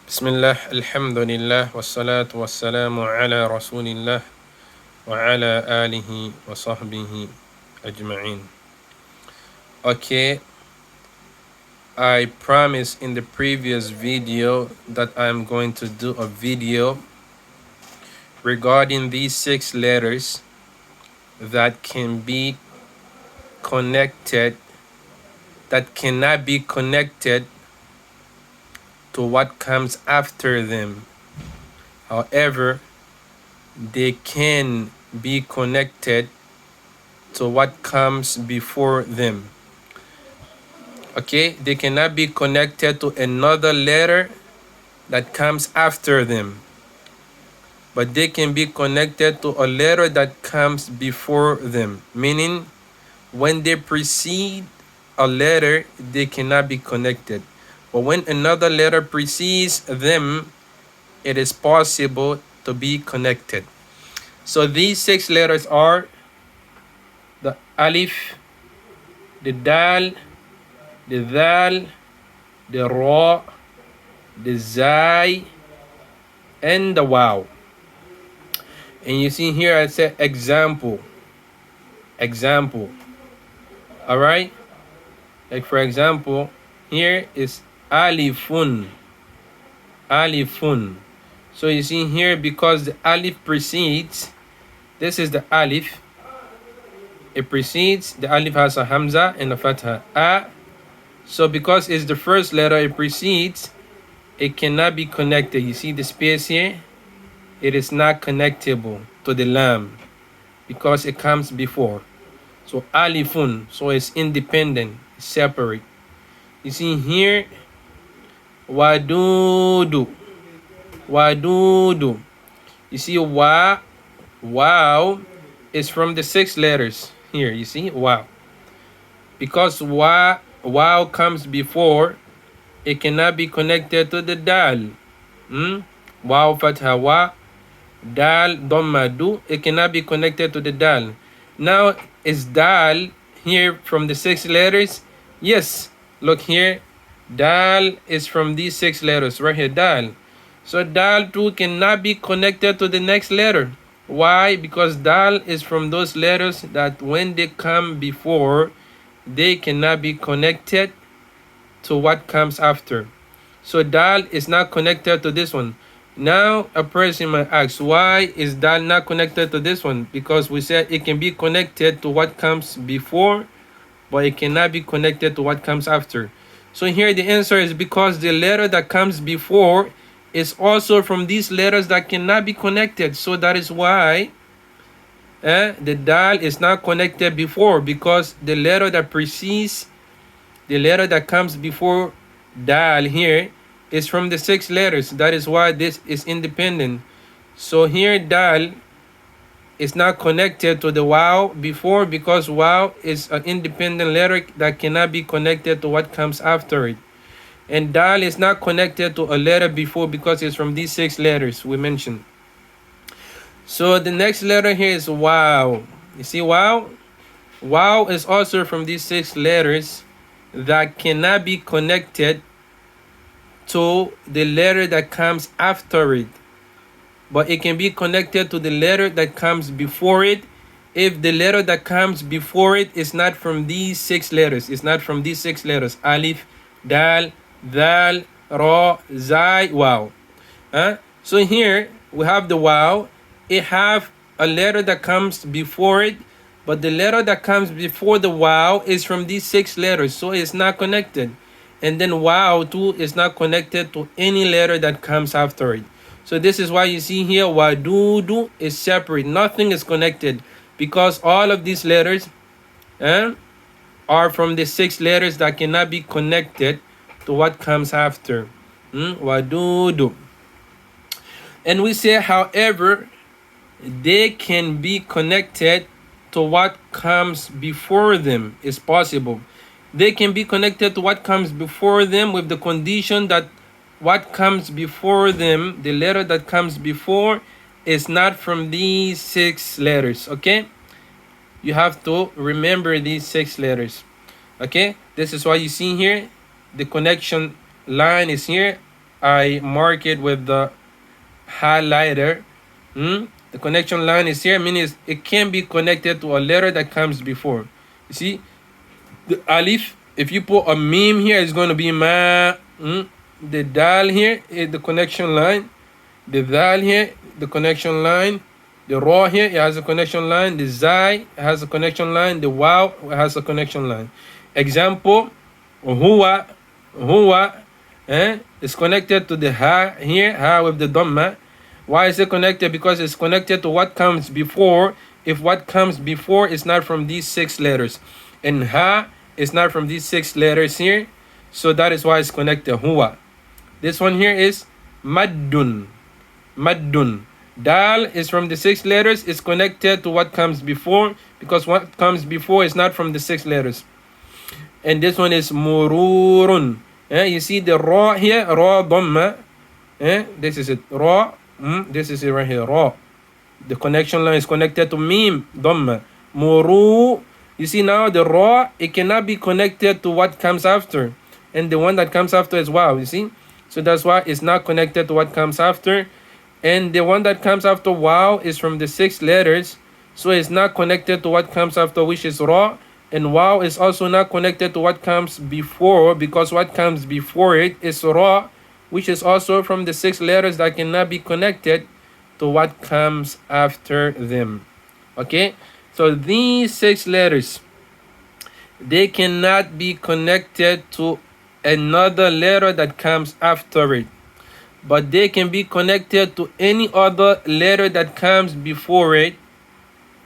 Bismillah, alhamdulillah, wassalatu wassalamu ala rasulillah wa ala alihi wa sahbihi ajma'in. Okay, I promised in the previous video that I'm going to do a video regarding these 6 letters that can be connected, that cannot be connected to what comes after them. However, they can be connected to what comes before them. Okay, they cannot be connected to another letter that comes after them, but they can be connected to a letter that comes before them, meaning when they precede a letter, they cannot be connected. But when another letter precedes them, it is possible to be connected. So these 6 letters are the alif, the dal, the dhal, the ra, the zai, and the wow. And you see here I said example. Example. Alright? Like for example, here is alifun. Alifun. So you see here, because the alif precedes, this is the alif. It precedes, the alif has a hamza and a fatha. A. So because it's the first letter it precedes, it cannot be connected. You see the space here? It is not connectable to the lam because it comes before. So alifun, so it's independent, separate. You see here, wadudu, wadudu. You see wow is from the 6 letters here. You see wow, because wow comes before, it cannot be connected to the dal. Wow fatha wa, dal dhamma du, it cannot be connected to the dal. Now is dal here from the 6 letters? Yes, look here, dal is from these 6 letters right here, dal. So dal too cannot be connected to the next letter. Why? Because dal is from those letters that when they come before, they cannot be connected to what comes after. So dal is not connected to this one. Now a person might ask, why is dal not connected to this one? Because we said it can be connected to what comes before, but it cannot be connected to what comes after. So here the answer is because the letter that comes before is also from these letters that cannot be connected. So that is why the dal is not connected before, because the letter that precedes, the letter that comes before dal here is from the 6 letters. That is why this is independent. So here dal is not connected to the wow before, because wow is an independent letter that cannot be connected to what comes after it. And dal is not connected to a letter before because it's from these 6 letters we mentioned. So the next letter here is wow. You see wow? Wow is also from these 6 letters that cannot be connected to the letter that comes after it, but it can be connected to the letter that comes before it if the letter that comes before it is not from these 6 letters. It's not from these 6 letters: alif, dal, dhal, ra, zai, wow. So here we have the wow. It have a letter that comes before it, but the letter that comes before the wow is from these 6 letters, so it's not connected. And then wow too is not connected to any letter that comes after it. So this is why you see here wadudu is separate. Nothing is connected because all of these letters are from the 6 letters that cannot be connected to what comes after. Wadudu. And we say, however, they can be connected to what comes before them. Is possible. They can be connected to what comes before them with the condition that what comes before them, the letter that comes before, is not from these 6 letters. Okay, you have to remember these 6 letters. Okay, this is why you see here the connection line is here. I mark it with the highlighter. The connection line is here, meaning it can be connected to a letter that comes before. You see, the alif, if you put a meme here, it's going to be ma. The dal here is the connection line. The dal here, the connection line. The ra here, it has a connection line. The zai has a connection line. The waw has a connection line. Example, huwa, huwa, is connected to the ha here, ha with the dhamma. Why is it connected? Because it's connected to what comes before. If what comes before is not from these 6 letters, and ha is not from these 6 letters here, so that is why it's connected. Huwa. This one here is maddun. Maddun. Dal is from the 6 letters. It's connected to what comes before, because what comes before is not from the 6 letters. And this one is mururun. You see the ra here, ra dhamma. This is it, ra. This is it right here, ra. The connection line is connected to mim, dhamma. Muru. You see now the ra, it cannot be connected to what comes after. And the one that comes after is wow, you see? So that's why it's not connected to what comes after. And the one that comes after wow is from the 6 letters. So it's not connected to what comes after, which is ra. And wow is also not connected to what comes before, because what comes before it is ra, which is also from the 6 letters that cannot be connected to what comes after them. Okay? So these 6 letters, they cannot be connected to another letter that comes after it. But they can be connected to any other letter that comes before it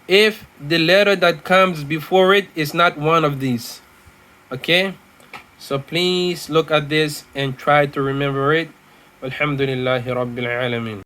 if the letter that comes before it is not one of these. Okay? So please look at this and try to remember it. Alhamdulillahi Rabbil Alameen.